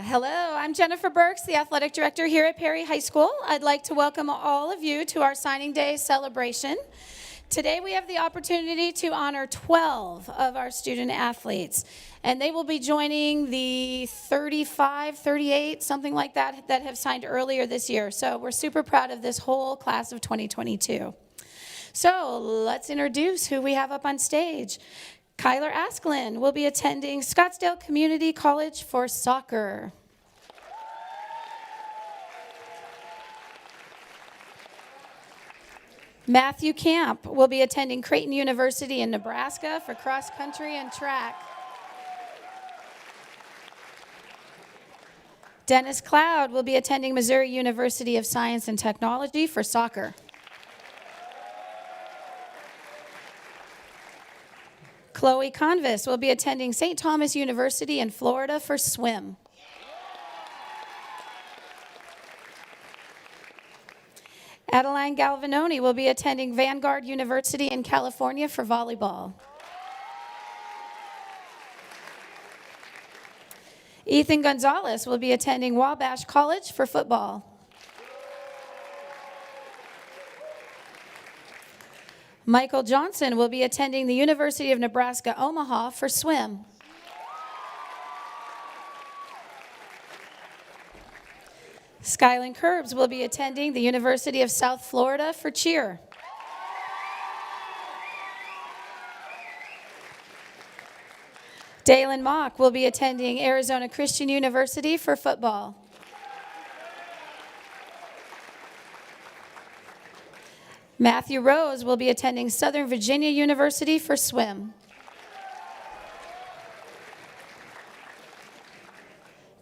Hello, I'm Jennifer Burks, the athletic director here at Perry High School. I'd like to welcome all of you to our signing day celebration. Today we have the opportunity to honor 12 of our student athletes, and they will be joining the 35, 38, something like that, that have signed earlier this year. So we're super proud of this whole class of 2022. So let's introduce who we have up on stage. Kyler Asklin will be attending Scottsdale Community College for soccer. Matthew Camp will be attending Creighton University in Nebraska for cross country and track. Dennis Cloud will be attending Missouri University of Science and Technology for soccer. Chloe Convis will be attending St. Thomas University in Florida for swim. Adeline Galvanoni will be attending Vanguard University in California for volleyball. Ethan Gonzales will be attending Wabash College for football. Michael Johnson will be attending the University of Nebraska, Omaha for swim. Skyland Curbs will be attending the University of South Florida for cheer. Dalen Mock will be attending Arizona Christian University for football. Matthew Rose will be attending Southern Virginia University for swim.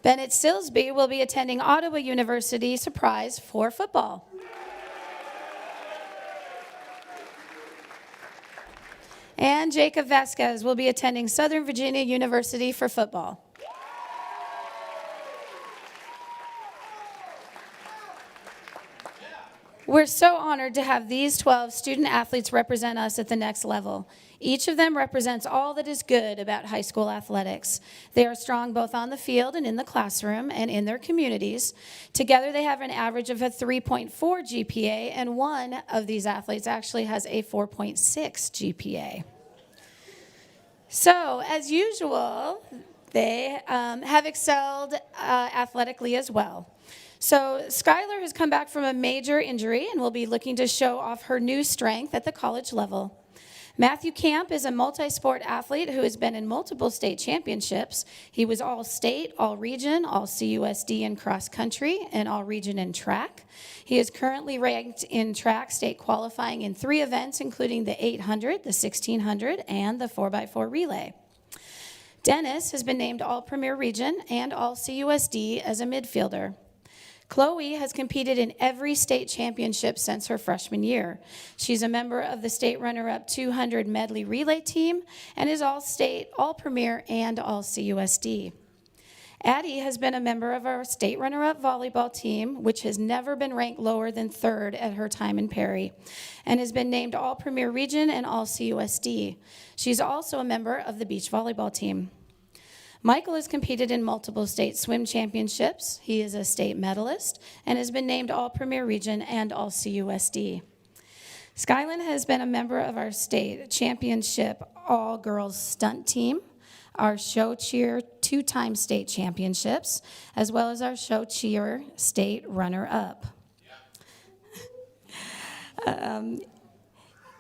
Bennett Silsby will be attending Ottawa University, surprise, for football. And Jacob Vasquez will be attending Southern Virginia University for football. We're so honored to have these 12 student athletes represent us at the next level. Each of them represents all that is good about high school athletics. They are strong both on the field and in the classroom and in their communities. Together they have an average of a 3.4 GPA, and one of these athletes actually has a 4.6 GPA. So, as usual, they have excelled athletically as well. So Skylar has come back from a major injury and will be looking to show off her new strength at the college level. Matthew Camp is a multi-sport athlete who has been in multiple state championships. He was all-state, all-region, all-CUSD in cross-country, and all-region in track. He is currently ranked in track state qualifying in 3 events, including the 800, the 1600, and the 4x4 relay. Dennis has been named All-Premier Region and All-CUSD as a midfielder. Chloe has competed in every state championship since her freshman year. She's a member of the state runner-up 200 medley relay team and is all-state, all-premier, and all-CUSD. Addie has been a member of our state runner-up volleyball team, which has never been ranked lower than 3rd at her time in Perry, and has been named all-premier region and all-CUSD. She's also a member of the beach volleyball team. Michael has competed in multiple state swim championships. He is a state medalist and has been named All-Premier Region and All-CUSD. Skyland has been a member of our state championship all-girls stunt team, our show cheer 2-time state championships, as well as our show cheer state runner-up.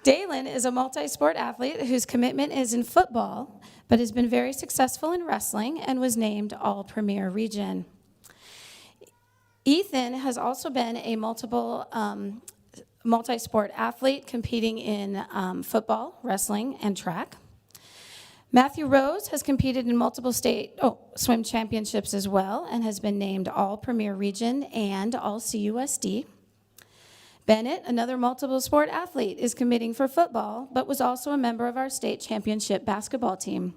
Dalen is a multi-sport athlete whose commitment is in football, but has been very successful in wrestling and was named All-Premier Region. Ethan has also been a multi-sport athlete competing in football, wrestling, and track. Matthew Rose has competed in multiple state swim championships as well and has been named All-Premier Region and All-CUSD. Bennett, another multiple sport athlete, is committing for football, but was also a member of our state championship basketball team.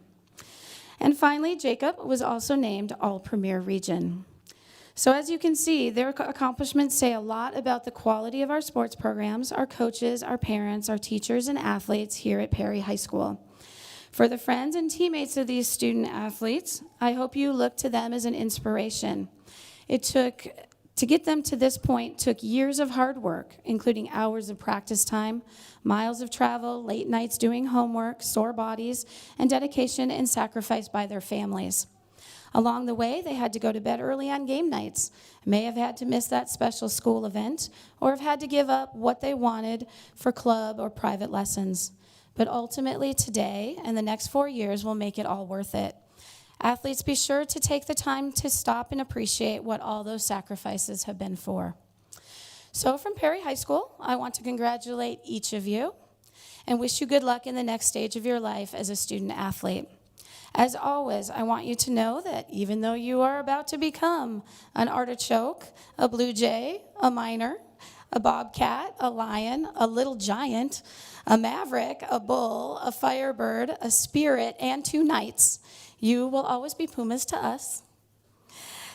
And finally, Jacob was also named All-Premier Region. So as you can see, their accomplishments say a lot about the quality of our sports programs, our coaches, our parents, our teachers, and athletes here at Perry High School. For the friends and teammates of these student athletes, I hope you look to them as an inspiration. To get them to this point took years of hard work, including hours of practice time, miles of travel, late nights doing homework, sore bodies, and dedication and sacrifice by their families. Along the way, they had to go to bed early on game nights, may have had to miss that special school event, or have had to give up what they wanted for club or private lessons. But ultimately, today and the next 4 years will make it all worth it. Athletes, be sure to take the time to stop and appreciate what all those sacrifices have been for. So from Perry High School, I want to congratulate each of you and wish you good luck in the next stage of your life as a student athlete. As always, I want you to know that even though you are about to become an artichoke, a blue jay, a miner, a bobcat, a lion, a little giant, a maverick, a bull, a firebird, a spirit, and 2 knights, you will always be Pumas to us.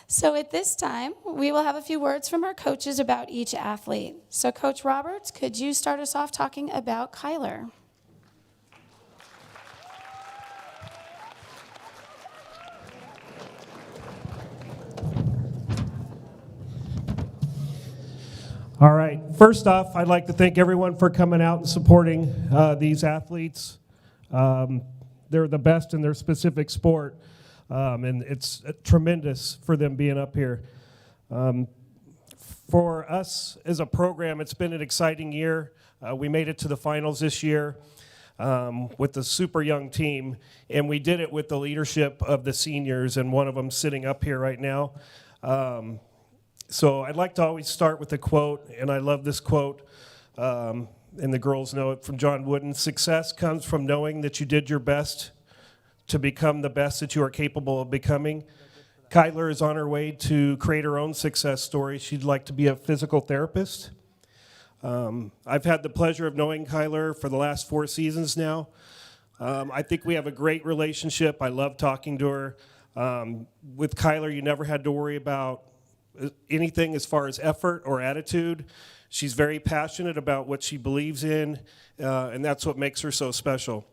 So at this time, we will have a few words from our coaches about each athlete. So Coach Roberts, could you start us off talking about Kyler? All right. First off, I'd like to thank everyone for coming out and supporting these athletes. They're the best in their specific sport, and it's tremendous for them being up here. For us as a program, it's been an exciting year. We made it to the finals this year with the super young team, and we did it with the leadership of the seniors, and one of them sitting up here right now. So I'd like to always start with a quote, and I love this quote, and the girls know it, from John Wooden. Success comes from knowing that you did your best to become the best that you are capable of becoming. Kyler is on her way to create her own success story. She'd like to be a physical therapist. I've had the pleasure of knowing Kyler for the last 4 seasons now. I think we have a great relationship. I love talking to her. With Kyler, you never had to worry about anything as far as effort or attitude. She's very passionate about what she believes in, and that's what makes her so special.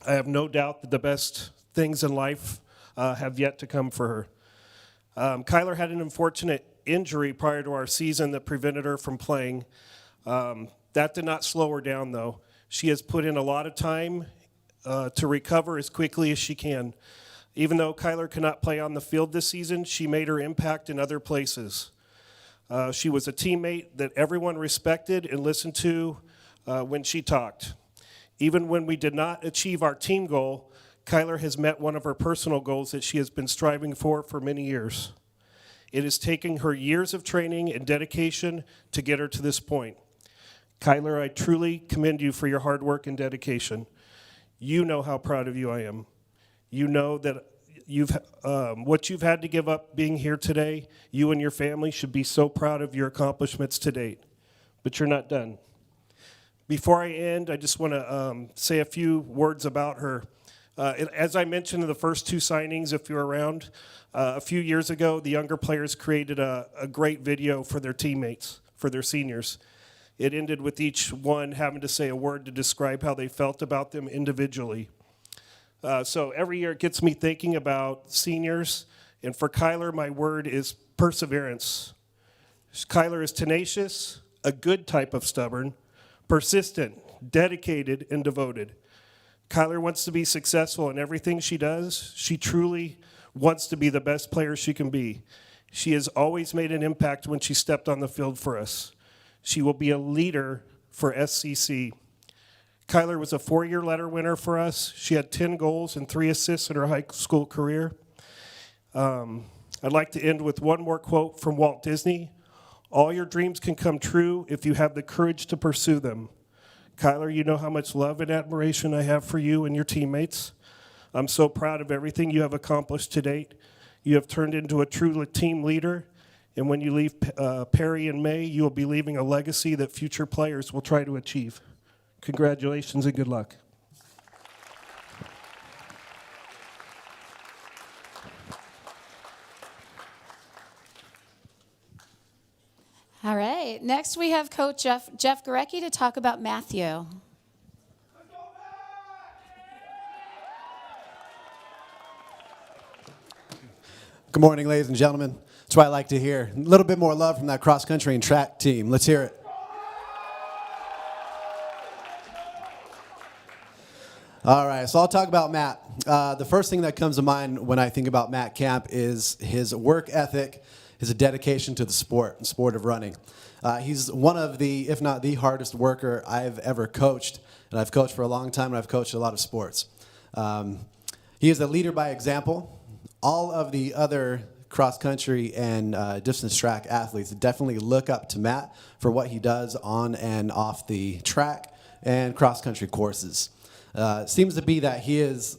I have no doubt that the best things in life have yet to come for her. Kyler had an unfortunate injury prior to our season that prevented her from playing. That did not slow her down, though. She has put in a lot of time to recover as quickly as she can. Even though Kyler cannot play on the field this season, she made her impact in other places. She was a teammate that everyone respected and listened to when she talked. Even when we did not achieve our team goal, Kyler has met one of her personal goals that she has been striving for many years. It has taken her years of training and dedication to get her to this point. Kyler, I truly commend you for your hard work and dedication. You know how proud of you I am. You know that what you've had to give up being here today. You and your family should be so proud of your accomplishments to date. But you're not done. Before I end, I just want to say a few words about her. As I mentioned in the first 2 signings, if you're around, a few years ago, the younger players created a great video for their teammates, for their seniors. It ended with each one having to say a word to describe how they felt about them individually. So every year it gets me thinking about seniors, and for Kyler, my word is perseverance. Kyler is tenacious, a good type of stubborn, persistent, dedicated, and devoted. Kyler wants to be successful in everything she does. She truly wants to be the best player she can be. She has always made an impact when she stepped on the field for us. She will be a leader for SCC. Kyler was a 4-year letter winner for us. She had 10 goals and 3 assists in her high school career. I'd like to end with one more quote from Walt Disney. All your dreams can come true if you have the courage to pursue them. Kyler, you know how much love and admiration I have for you and your teammates. I'm so proud of everything you have accomplished to date. You have turned into a true team leader, and when you leave Perry in May, you will be leaving a legacy that future players will try to achieve. Congratulations and good luck. All right, next we have Coach Jeff Gorecki to talk about Matthew. Good morning, ladies and gentlemen. That's what I like to hear. A little bit more love from that cross-country and track team. Let's hear it. All right, so I'll talk about Matt. The first thing that comes to mind when I think about Matt Camp is his work ethic, his dedication to the sport of running. He's one of the, if not the hardest worker I've ever coached, and I've coached for a long time, and I've coached a lot of sports. He is a leader by example. All of the other cross-country and distance track athletes definitely look up to Matt for what he does on and off the track and cross-country courses. Seems to be that he is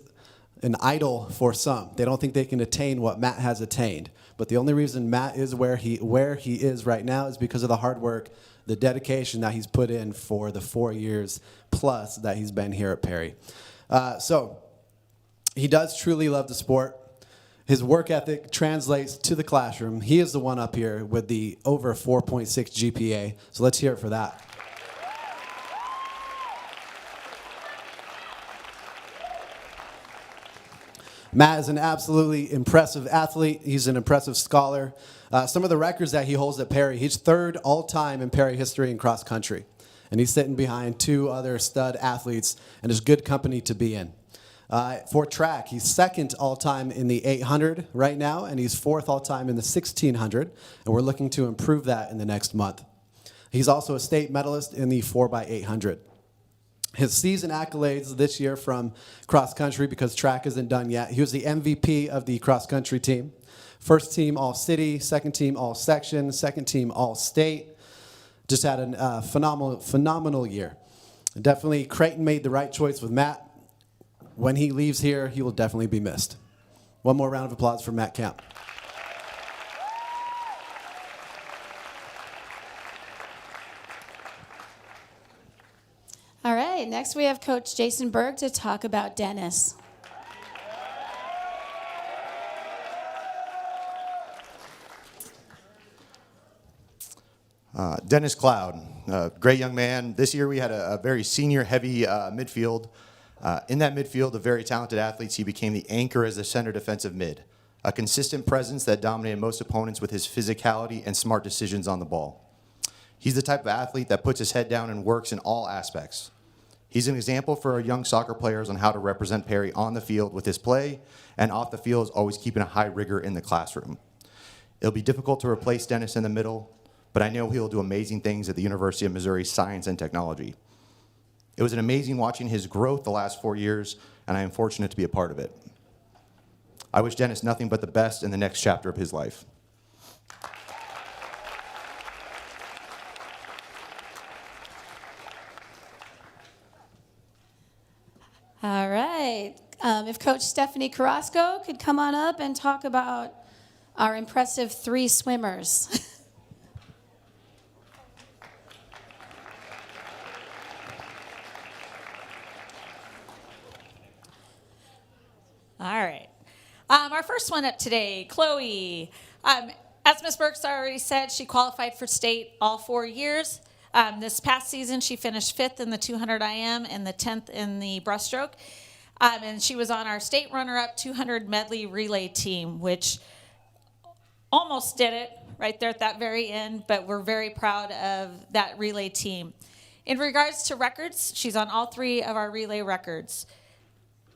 an idol for some. They don't think they can attain what Matt has attained. But the only reason Matt is where he is right now is because of the hard work, the dedication that he's put in for the 4 years plus that he's been here at Perry. So he does truly love the sport. His work ethic translates to the classroom. He is the one up here with the over 4.6 GPA. So let's hear it for that. Matt is an absolutely impressive athlete. He's an impressive scholar. Some of the records that he holds at Perry, he's third all-time in Perry history in cross country. And he's sitting behind two other stud athletes, and is good company to be in. For track, he's second all-time in the 800 right now, and he's fourth all-time in the 1600, and we're looking to improve that in the next month. He's also a state medalist in the 4x800. His season accolades this year from cross country, because track isn't done yet. He was the MVP of the cross country team. First team all city, second team all section, second team all state. Just had a phenomenal year. Definitely Creighton made the right choice with Matt. When he leaves here, he will definitely be missed. One more round of applause for Matt Camp. All right, next we have Coach Jason Berg to talk about Dennis. Dennis Cloud, great young man. This year we had a very senior-heavy midfield. In that midfield of very talented athletes, he became the anchor as the center defensive mid, a consistent presence that dominated most opponents with his physicality and smart decisions on the ball. He's the type of athlete that puts his head down and works in all aspects. He's an example for our young soccer players on how to represent Perry on the field with his play, and off the field is always keeping a high rigor in the classroom. It'll be difficult to replace Dennis in the middle, but I know he'll do amazing things at the University of Missouri Science and Technology. It was an amazing watching his growth the last 4 years, and I am fortunate to be a part of it. I wish Dennis nothing but the best in the next chapter of his life. All right. If Coach Stephanie Carrasco could come on up and talk about our impressive 3 swimmers. All right. Our first one up today, Chloe. As Ms. Burks already said, she qualified for state all 4 years. This past season, she finished 5th in the 200 IM and the 10th in the breaststroke. And she was on our state runner-up 200 medley relay team, which almost did it right there at that very end, but we're very proud of that relay team. In regards to records, she's on all 3 of our relay records.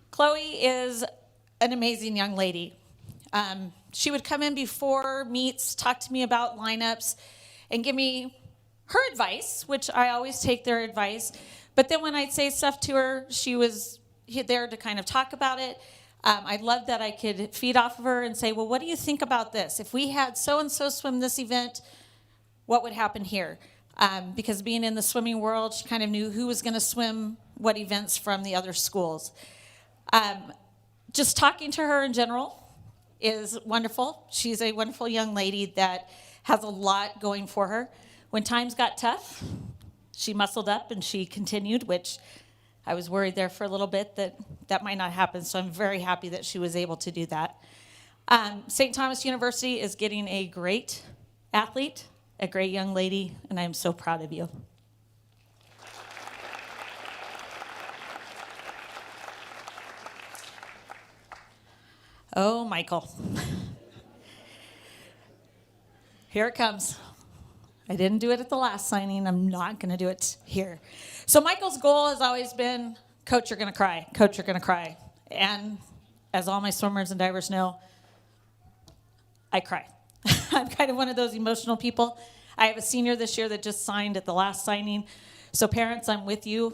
Chloe is an amazing young lady. She would come in before meets, talk to me about lineups, and give me her advice, which I always take their advice. But then when I'd say stuff to her, she was there to kind of talk about it. I loved that I could feed off of her and say, well, what do you think about this? If we had so-and-so swim this event, what would happen here? Because being in the swimming world, she kind of knew who was going to swim what events from the other schools. Just talking to her in general is wonderful. She's a wonderful young lady that has a lot going for her. When times got tough, she muscled up and she continued, which I was worried there for a little bit that might not happen, so I'm very happy that she was able to do that. St. Thomas University is getting a great athlete, a great young lady, and I'm so proud of you. Oh, Michael. Here it comes. I didn't do it at the last signing. I'm not going to do it here. So Michael's goal has always been, Coach, you're going to cry. Coach, you're going to cry. And as all my swimmers and divers know, I cry. I'm kind of one of those emotional people. I have a senior this year that just signed at the last signing. So parents, I'm with you.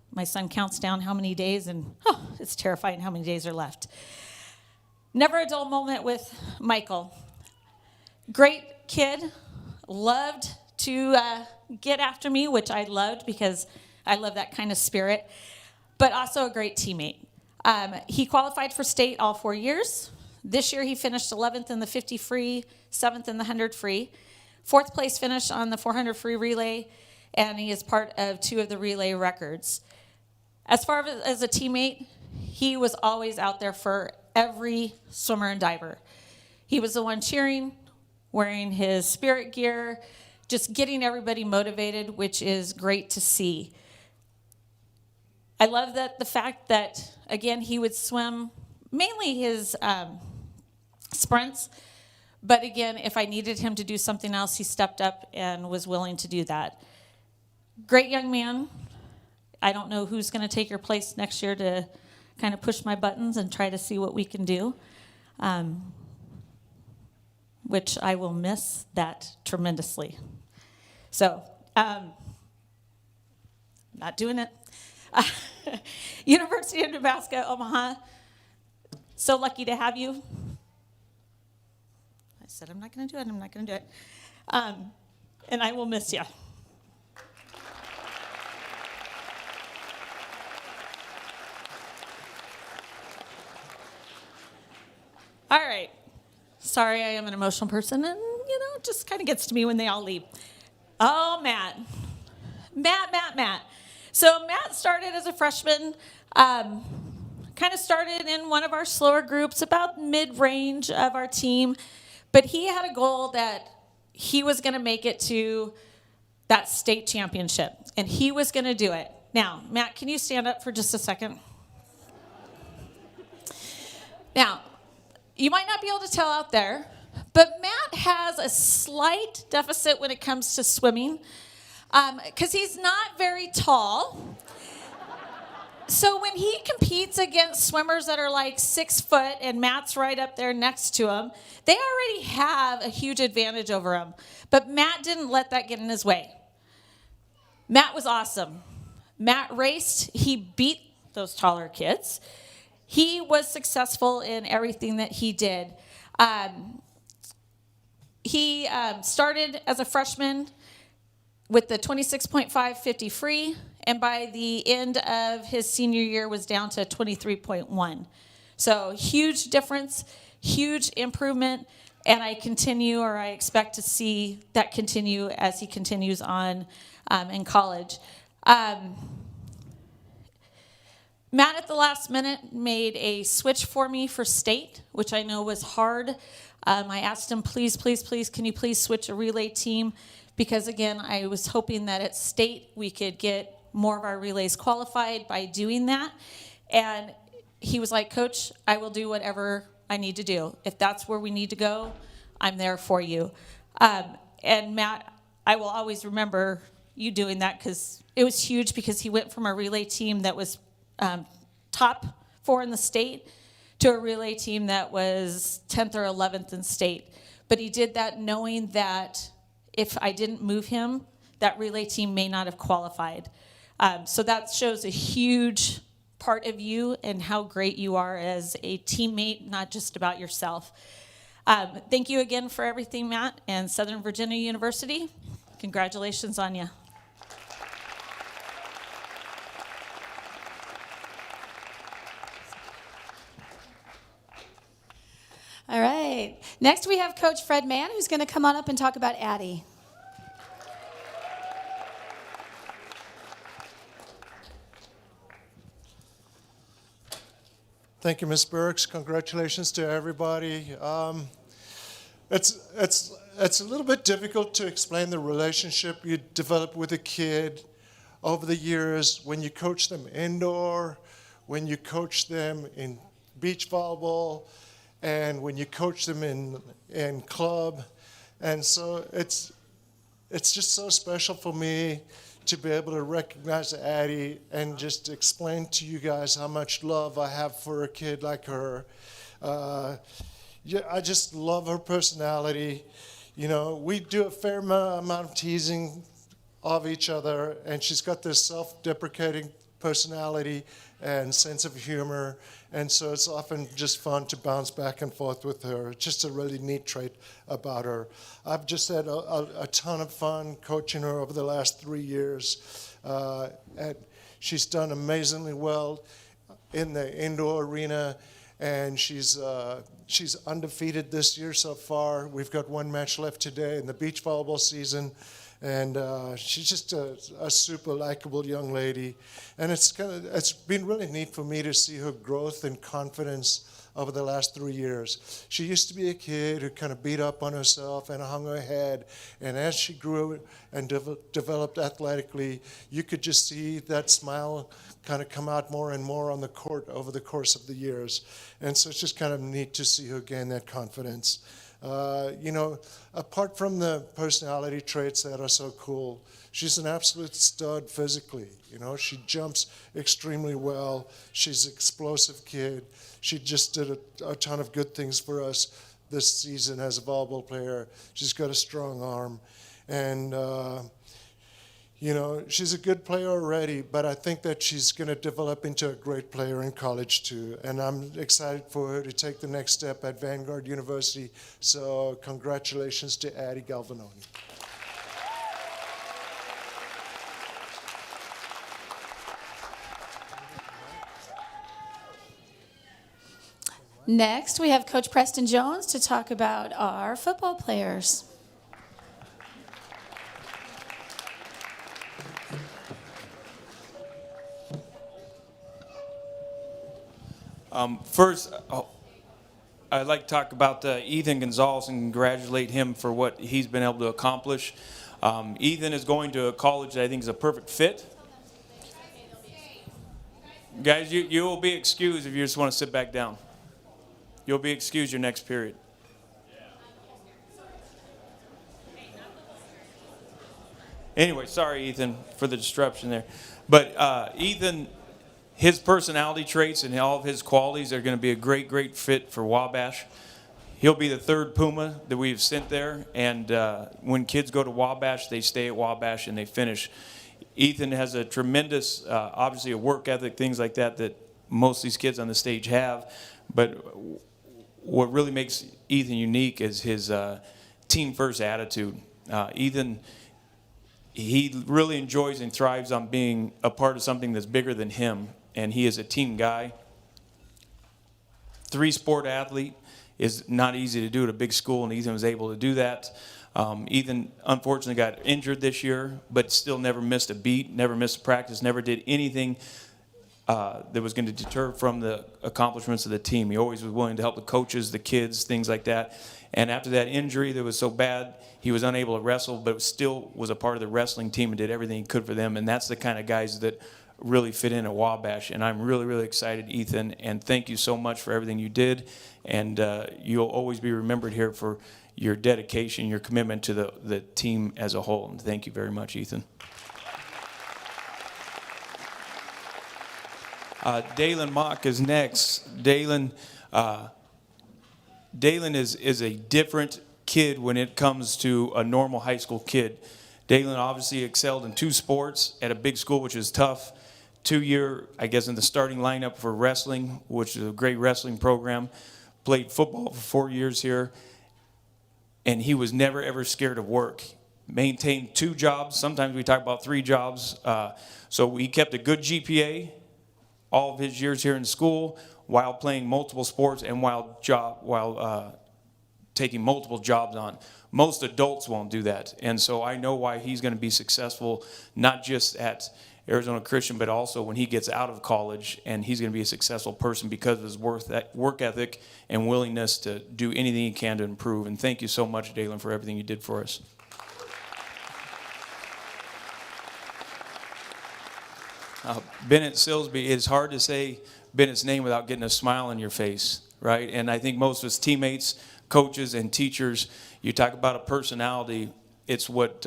My son counts down how many days, and it's terrifying how many days are left. Never a dull moment with Michael. Great kid, loved to get after me, which I loved because I love that kind of spirit, but also a great teammate. He qualified for state all 4 years. This year he finished 11th in the 50 free, 7th in the 100 free, 4th place finish on the 400 free relay, and he is part of 2 of the relay records. As far as a teammate, he was always out there for every swimmer and diver. He was the one cheering, wearing his spirit gear, just getting everybody motivated, which is great to see. I love the fact that, again, he would swim mainly his sprints, but again, if I needed him to do something else, he stepped up and was willing to do that. Great young man. I don't know who's going to take your place next year to kind of push my buttons and try to see what we can do, which I will miss that tremendously. So, not doing it. University of Nebraska, Omaha, so lucky to have you. I said I'm not going to do it, I'm not going to do it. And I will miss you. All right. Sorry, I am an emotional person, and, it just kind of gets to me when they all leave. Oh, Matt. Matt. So Matt started as a freshman, kind of started in one of our slower groups, about mid-range of our team, but he had a goal that he was going to make it to that state championship, and he was going to do it. Now, Matt, can you stand up for just a second? Now, you might not be able to tell out there, but Matt has a slight deficit when it comes to swimming because he's not very tall. So when he competes against swimmers that are like 6 foot and Matt's right up there next to him, they already have a huge advantage over him. But Matt didn't let that get in his way. Matt was awesome. Matt raced. He beat those taller kids. He was successful in everything that he did. He started as a freshman with the 26.5 50 free, and by the end of his senior year was down to 23.1. So huge difference, huge improvement, and I expect to see that continue as he continues on in college. Matt, at the last minute, made a switch for me for state, which I know was hard. I asked him, please, can you please switch a relay team? Because, again, I was hoping that at state we could get more of our relays qualified by doing that. And he was like, Coach, I will do whatever I need to do. If that's where we need to go, I'm there for you. And, Matt, I will always remember you doing that because it was huge because he went from a relay team that was top 4 in the state to a relay team that was 10th or 11th in state. But he did that knowing that if I didn't move him, that relay team may not have qualified. So that shows a huge part of you and how great you are as a teammate, not just about yourself. Thank you again for everything, Matt, and Southern Virginia University. Congratulations on you. All right. Next, we have Coach Fred Mann, who's going to come on up and talk about Addie. Thank you, Ms. Burks. Congratulations to everybody. It's a little bit difficult to explain the relationship you develop with a kid over the years when you coach them indoor, when you coach them in beach volleyball, and when you coach them in club. And so it's just so special for me to be able to recognize Addie and just explain to you guys how much love I have for a kid like her. Yeah, I just love her personality. You know, we do a fair amount of teasing of each other, and she's got this self-deprecating personality and sense of humor, and so it's often just fun to bounce back and forth with her. It's just a really neat trait about her. I've just had a ton of fun coaching her over the last 3 years, and she's done amazingly well in the indoor arena, and she's undefeated this year so far. We've got one match left today in the beach volleyball season. And she's just a super likable young lady, and it's been really neat for me to see her growth and confidence over the last 3 years. She used to be a kid who kind of beat up on herself and hung her head, and as she grew and developed athletically, you could just see that smile kind of come out more and more on the court over the course of the years. And so it's just kind of neat to see her gain that confidence. You know, apart from the personality traits that are so cool, she's an absolute stud physically. You know, she jumps extremely well. She's an explosive kid. She just did a ton of good things for us this season as a volleyball player. She's got a strong arm. And, you know, she's a good player already, but I think that she's going to develop into a great player in college too. And I'm excited for her to take the next step at Vanguard University. So congratulations to Addie Galvanoni. Next, we have Coach Preston Jones to talk about our football players. First, I'd like to talk about Ethan Gonzales and congratulate him for what he's been able to accomplish. Ethan is going to a college that I think is a perfect fit. Guys, you will be excused if you just want to sit back down. You'll be excused your next period. Anyway, sorry, Ethan, for the disruption there. But Ethan, his personality traits and all of his qualities are going to be a great, great fit for Wabash. He'll be the third Puma that we've sent there. And when kids go to Wabash, they stay at Wabash and they finish. Ethan has a tremendous, obviously, a work ethic, things like that most of these kids on the stage have. But what really makes Ethan unique is his team-first attitude. Ethan, he really enjoys and thrives on being a part of something that's bigger than him, and he is a team guy. 3-sport athlete is not easy to do at a big school, and Ethan was able to do that. Ethan, unfortunately, got injured this year, but still never missed a beat, never missed a practice, never did anything that was going to deter from the accomplishments of the team. He always was willing to help the coaches, the kids, things like that. And after that injury that was so bad, he was unable to wrestle, but still was a part of the wrestling team and did everything he could for them. And that's the kind of guys that really fit in at Wabash. And I'm really, really excited, Ethan, and thank you so much for everything you did. And you'll always be remembered here for your dedication, your commitment to the team as a whole. And thank you very much, Ethan. Dalen Mock is next. Dalen is a different kid when it comes to a normal high school kid. Dalen obviously excelled in 2 sports at a big school, which is tough. 2-year, I guess, in the starting lineup for wrestling, which is a great wrestling program. Played football for 4 years here. And he was never, ever scared of work. Maintained 2 jobs. Sometimes we talk about 3 jobs. So he kept a good GPA all of his years here in school while playing multiple sports and while taking multiple jobs on. Most adults won't do that. And so I know why he's going to be successful, not just at Arizona Christian, but also when he gets out of college, and he's going to be a successful person because of his work ethic and willingness to do anything he can to improve. And thank you so much, Dalen, for everything you did for us. Bennett Silsby, it's hard to say Bennett's name without getting a smile on your face, right? And I think most of his teammates coaches and teachers. You talk about a personality, it's what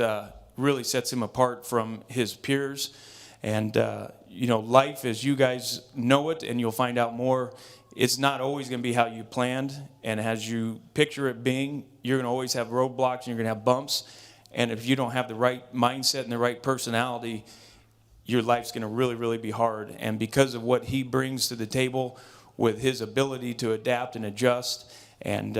really sets him apart from his peers. And, life as you guys know it, and you'll find out more, it's not always going to be how you planned. And as you picture it being, you're going to always have roadblocks and you're going to have bumps. And if you don't have the right mindset and the right personality, your life's going to really, really be hard. And because of what he brings to the table with his ability to adapt and adjust, and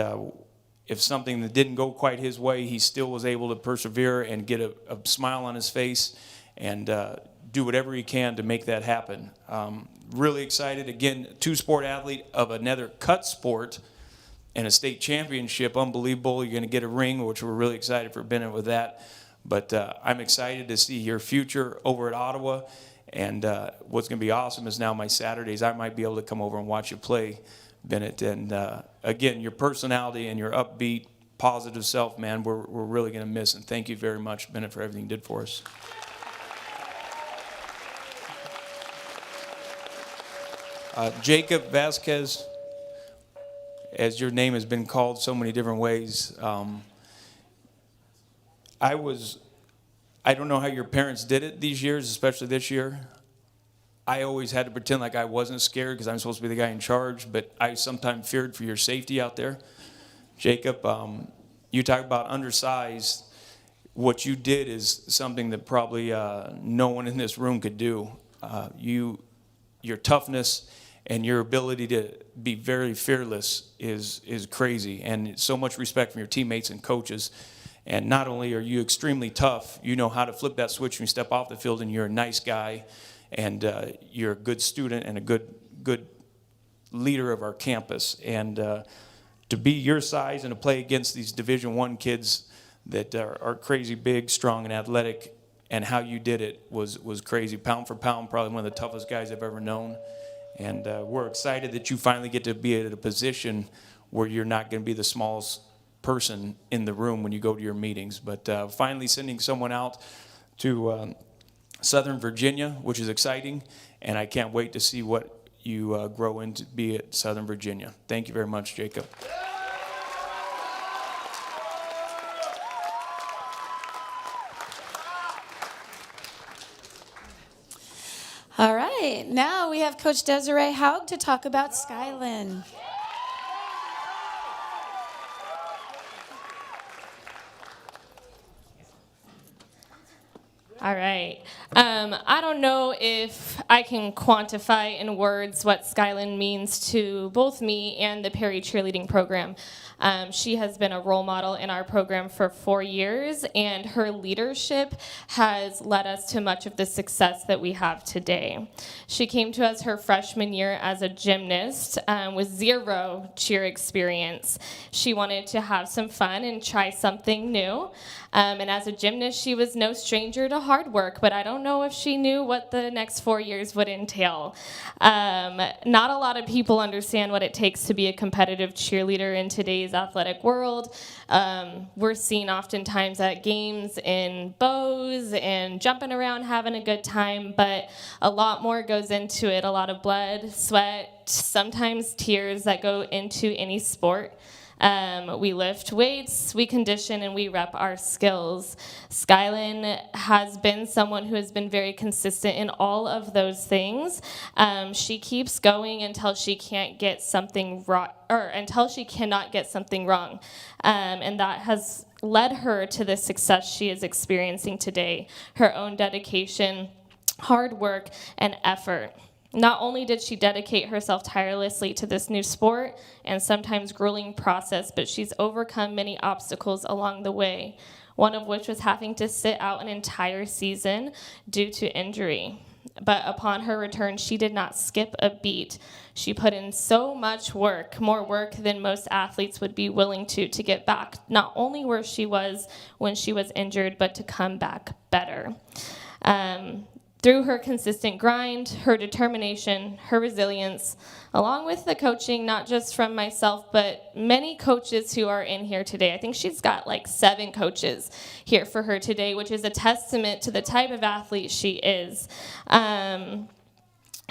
if something that didn't go quite his way, he still was able to persevere and get a smile on his face and do whatever he can to make that happen. Really excited. Again, two-sport athlete of another cut sport and a state championship. Unbelievable. You're going to get a ring, which we're really excited for Bennett with that. But I'm excited to see your future over at Ottawa. And what's going to be awesome is now my Saturdays, I might be able to come over and watch you play, Bennett. And again, your personality and your upbeat, positive self, man, we're really going to miss. And thank you very much, Bennett, for everything you did for us. Jacob Vasquez, as your name has been called so many different ways, I don't know how your parents did it these years, especially this year. I always had to pretend like I wasn't scared because I'm supposed to be the guy in charge, but I sometimes feared for your safety out there. Jacob, you talk about undersized. What you did is something that probably no one in this room could do. Your toughness and your ability to be very fearless is crazy, and so much respect from your teammates and coaches. And not only are you extremely tough, you know how to flip that switch when you step off the field, and you're a nice guy, and you're a good student and a good leader of our campus. And to be your size and to play against these Division I kids that are crazy big, strong, and athletic, and how you did it was crazy. Pound for pound, probably one of the toughest guys I've ever known. And we're excited that you finally get to be at a position where you're not going to be the smallest person in the room when you go to your meetings. But finally sending someone out to Southern Virginia, which is exciting. And I can't wait to see what you grow into be at Southern Virginia. Thank you very much, Jacob. All right, now we have Coach Desiree Haug to talk about Skylin. All right. I don't know if I can quantify in words what Skylin means to both me and the Perry cheerleading program. She has been a role model in our program for 4 years, and her leadership has led us to much of the success that we have today. She came to us her freshman year as a gymnast with zero cheer experience. She wanted to have some fun and try something new. And as a gymnast, she was no stranger to hard work, but I don't know if she knew what the next 4 years would entail. Not a lot of people understand what it takes to be a competitive cheerleader in today's athletic world. We're seen oftentimes at games in bows and jumping around, having a good time, but a lot more goes into it. A lot of blood, sweat, sometimes tears that go into any sport. We lift weights, we condition, and we rep our skills. Skylin has been someone who has been very consistent in all of those things. She keeps going until she can't get something wrong, or until she cannot get something wrong. And that has led her to the success she is experiencing today. Her own dedication, hard work, and effort. Not only did she dedicate herself tirelessly to this new sport and sometimes grueling process, but she's overcome many obstacles along the way, one of which was having to sit out an entire season due to injury. But upon her return, she did not skip a beat. She put in so much work, more work than most athletes would be willing to get back, not only where she was when she was injured, but to come back better. Through her consistent grind, her determination, her resilience, along with the coaching, not just from myself, but many coaches who are in here today. I think she's got like 7 coaches here for her today, which is a testament to the type of athlete she is.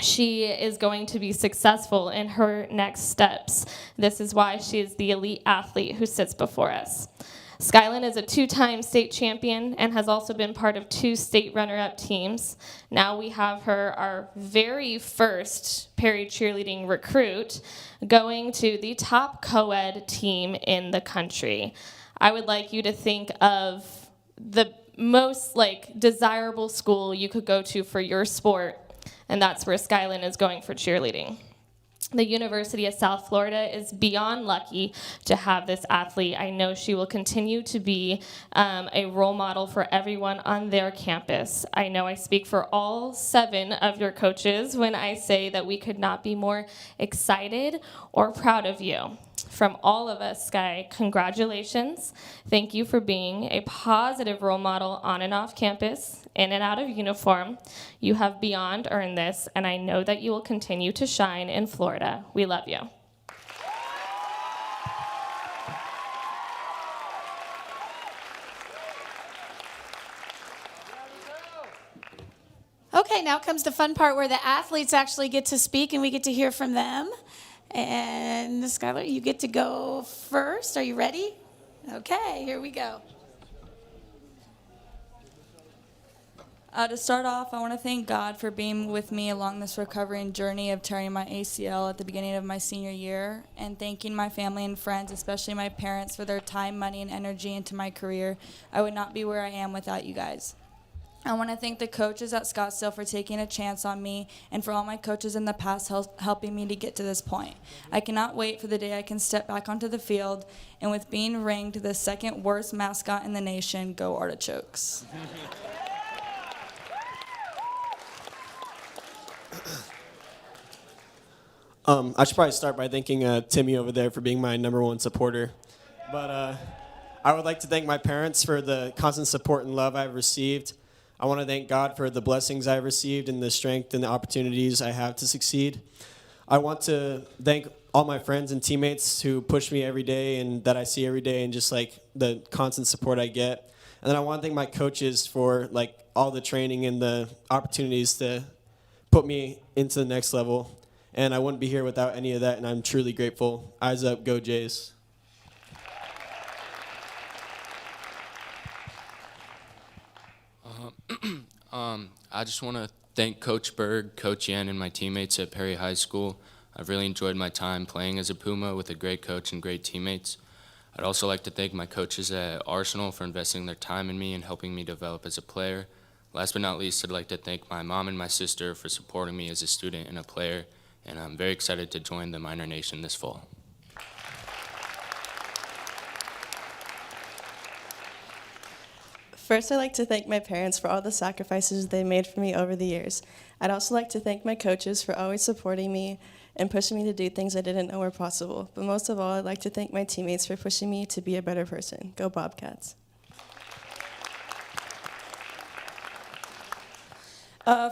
she is going to be successful in her next steps. This is why she is the elite athlete who sits before us. Skylin is a 2-time state champion and has also been part of 2 state runner-up teams. Now we have her, our very first Perry cheerleading recruit, going to the top co-ed team in the country. I would like you to think of the most desirable school you could go to for your sport, and that's where Skylin is going for cheerleading. The University of South Florida is beyond lucky to have this athlete. I know she will continue to be a role model for everyone on their campus. I know I speak for all 7 of your coaches when I say that we could not be more excited or proud of you. From all of us, Sky, congratulations. Thank you for being a positive role model on and off campus, in and out of uniform. You have beyond earned this, and I know that you will continue to shine in Florida. We love you. Okay, now comes the fun part where the athletes actually get to speak and we get to hear from them. And Skylar, you get to go first. Are you ready? Okay, here we go. To start off, I want to thank God for being with me along this recovering journey of tearing my ACL at the beginning of my senior year, and thanking my family and friends, especially my parents, for their time, money, and energy into my career. I would not be where I am without you guys. I want to thank the coaches at Scottsdale for taking a chance on me, and for all my coaches in the past helping me to get to this point. I cannot wait for the day I can step back onto the field, and with being ranked the 2nd worst mascot in the nation, go Artichokes. I should probably start by thanking Timmy over there for being my #1 supporter. But I would like to thank my parents for the constant support and love I've received. I want to thank God for the blessings I've received and the strength and the opportunities I have to succeed. I want to thank all my friends and teammates who push me every day and that I see every day, and just the constant support I get. And then I want to thank my coaches for all the training and the opportunities to put me into the next level. And I wouldn't be here without any of that, and I'm truly grateful. Eyes up, go Jays. I just want to thank Coach Berg, Coach Yan, and my teammates at Perry High School. I've really enjoyed my time playing as a Puma with a great coach and great teammates. I'd also like to thank my coaches at Arsenal for investing their time in me and helping me develop as a player. Last but not least, I'd like to thank my mom and my sister for supporting me as a student and a player, and I'm very excited to join the Minor Nation this fall. First, I'd like to thank my parents for all the sacrifices they made for me over the years. I'd also like to thank my coaches for always supporting me and pushing me to do things I didn't know were possible. But most of all, I'd like to thank my teammates for pushing me to be a better person. Go Bobcats.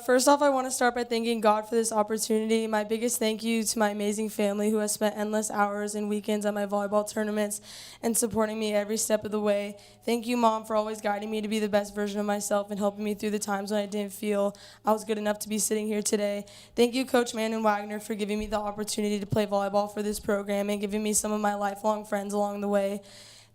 First off, I want to start by thanking God for this opportunity. My biggest thank you to my amazing family who has spent endless hours and weekends at my volleyball tournaments and supporting me every step of the way. Thank you, Mom, for always guiding me to be the best version of myself and helping me through the times when I didn't feel I was good enough to be sitting here today. Thank you, Coach Mann Wagner, for giving me the opportunity to play volleyball for this program and giving me some of my lifelong friends along the way.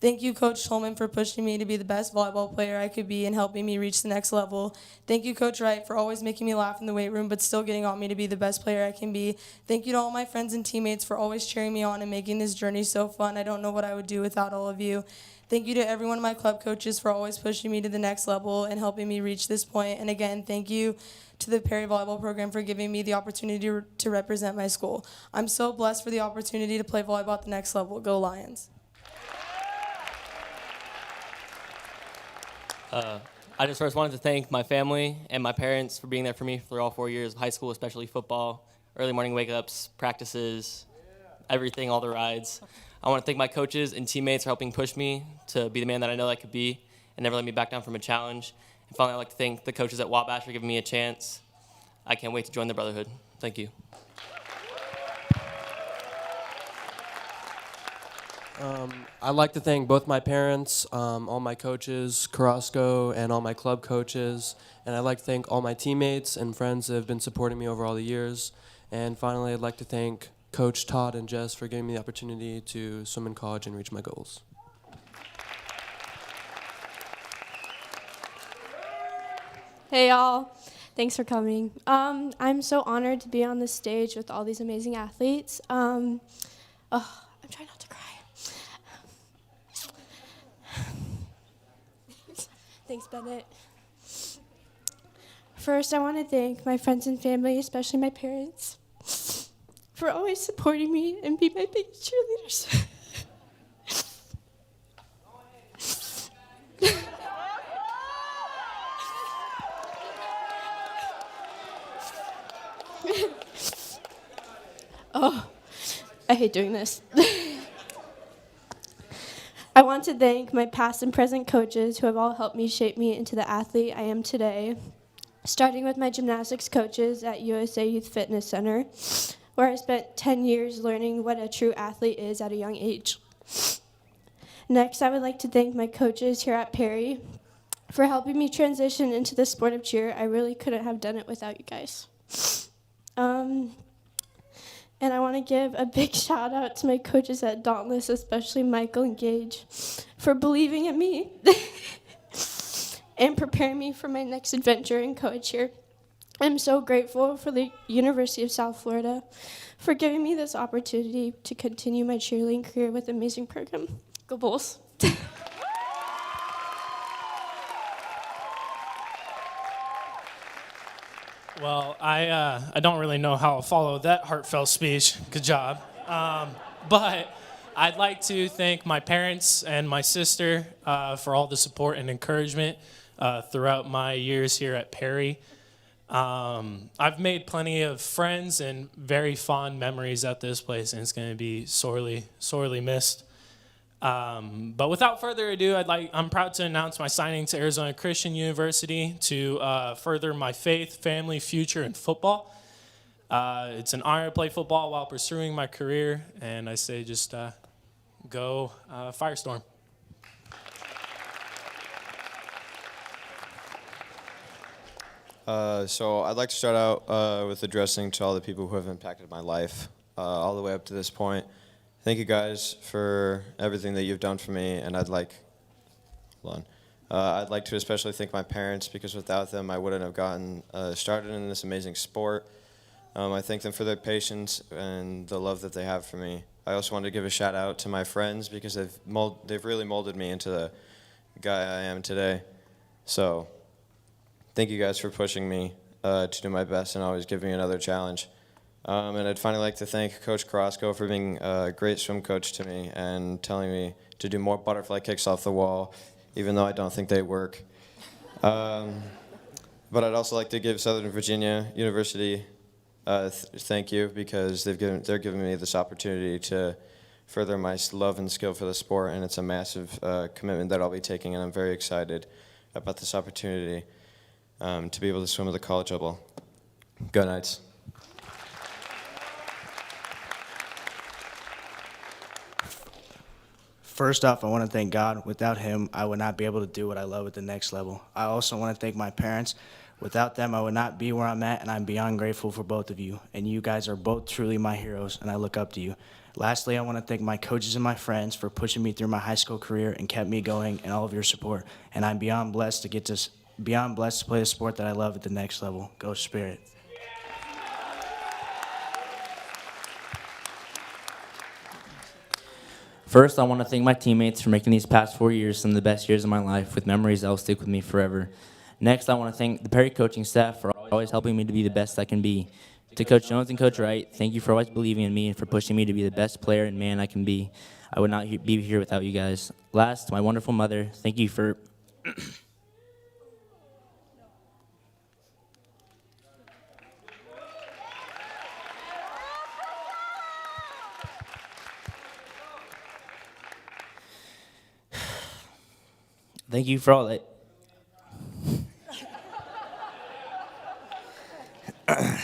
Thank you, Coach Tolman, for pushing me to be the best volleyball player I could be and helping me reach the next level. Thank you, Coach Wright, for always making me laugh in the weight room but still getting on me to be the best player I can be. Thank you to all my friends and teammates for always cheering me on and making this journey so fun. I don't know what I would do without all of you. Thank you to every one of my club coaches for always pushing me to the next level and helping me reach this point. And again, thank you to the Perry Volleyball Program for giving me the opportunity to represent my school. I'm so blessed for the opportunity to play volleyball at the next level. Go Lions. I just first wanted to thank my family and my parents for being there for me for all 4 years of high school, especially football, early morning wake-ups, practices, everything, all the rides. I want to thank my coaches and teammates for helping push me to be the man that I know I could be and never let me back down from a challenge. And finally, I'd like to thank the coaches at Wabash for giving me a chance. I can't wait to join the Brotherhood. Thank you. I'd like to thank both my parents, all my coaches, Carrasco, and all my club coaches. And I'd like to thank all my teammates and friends that have been supporting me over all the years. And finally, I'd like to thank Coach Todd and Jess for giving me the opportunity to swim in college and reach my goals. Hey y'all, thanks for coming. I'm so honored to be on this stage with all these amazing athletes. I'm trying not to cry. Thanks, Bennett. First, I want to thank my friends and family, especially my parents, for always supporting me and being my biggest cheerleaders. Oh, I hate doing this. I want to thank my past and present coaches who have all helped me shape me into the athlete I am today, starting with my gymnastics coaches at USA Youth Fitness Center, where I spent 10 years learning what a true athlete is at a young age. Next, I would like to thank my coaches here at Perry for helping me transition into the sport of cheer. I really couldn't have done it without you guys. And I want to give a big shout out to my coaches at Dauntless, especially Michael and Gage, for believing in me and preparing me for my next adventure in co-ed cheer. I'm so grateful for the University of South Florida for giving me this opportunity to continue my cheerleading career with an amazing program. Go Bulls. Well, I don't really know how I'll follow that heartfelt speech. Good job. But I'd like to thank my parents and my sister for all the support and encouragement throughout my years here at Perry. I've made plenty of friends and very fond memories at this place, and it's going to be sorely, sorely missed. But without further ado, I'm proud to announce my signing to Arizona Christian University to further my faith, family, future, and football. It's an honor to play football while pursuing my career, and I say just go Firestorm. So I'd like to start out with addressing to all the people who have impacted my life all the way up to this point. Thank you guys for everything that you've done for me, and I'd like to especially thank my parents, because without them I wouldn't have gotten started in this amazing sport. I thank them for their patience and the love that they have for me. I also want to give a shout out to my friends, because they've really molded me into the guy I am today. So thank you guys for pushing me to do my best and always giving me another challenge. And I'd finally like to thank Coach Carrasco for being a great swim coach to me and telling me to do more butterfly kicks off the wall, even though I don't think they work. But I'd also like to give Southern Virginia University thank you, because they're giving me this opportunity to further my love and skill for the sport, and it's a massive commitment that I'll be taking, and I'm very excited about this opportunity to be able to swim at the college level. Go Knights. First off, I want to thank God. Without him, I would not be able to do what I love at the next level. I also want to thank my parents. Without them, I would not be where I'm at, and I'm beyond grateful for both of you. And you guys are both truly my heroes, and I look up to you. Lastly, I want to thank my coaches and my friends for pushing me through my high school career and kept me going, and all of your support. And I'm beyond blessed to play a sport that I love at the next level. Go Spirit. First, I want to thank my teammates for making these past 4 years some of the best years of my life, with memories that will stick with me forever. Next, I want to thank the Perry coaching staff for always helping me to be the best I can be. To Coach Jones and Coach Wright, thank you for always believing in me and for pushing me to be the best player and man I can be. I would not be here without you guys. Last, my wonderful mother, thank you for... Thank you for all that.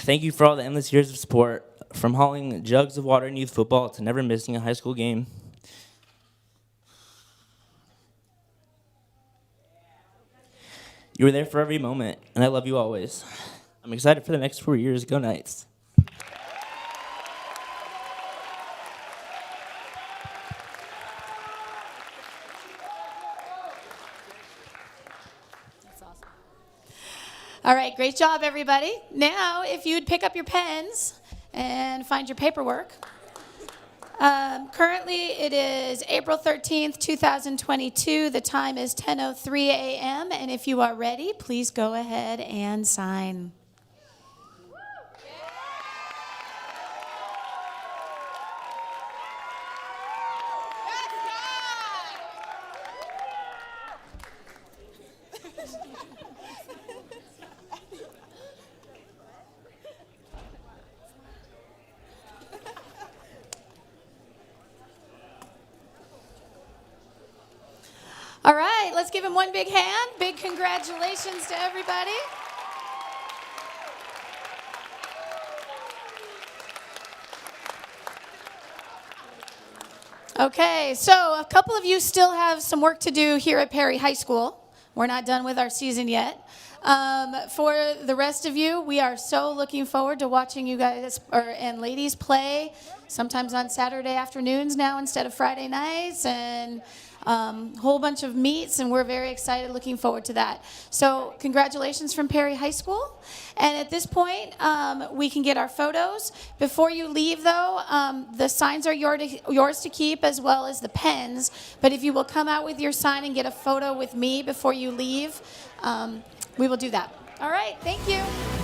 Thank you for all the endless years of support, from hauling jugs of water in youth football to never missing a high school game. You were there for every moment, and I love you always. I'm excited for the next 4 years. Go Knights. All right, great job, everybody. Now, if you'd pick up your pens and find your paperwork. Currently, it is April 13th, 2022. The time is 10:03 a.m., and if you are ready, please go ahead and sign. All right, let's give him one big hand. Big congratulations to everybody. Okay, so a couple of you still have some work to do here at Perry High School. We're not done with our season yet. For the rest of you, we are so looking forward to watching you guys and ladies play, sometimes on Saturday afternoons now instead of Friday nights, and whole bunch of meets, and we're very excited, looking forward to that. So congratulations from Perry High School. And at this point, we can get our photos. Before you leave, though, the signs are yours to keep, as well as the pens. But if you will come out with your sign and get a photo with me before you leave, we will do that. All right, thank you.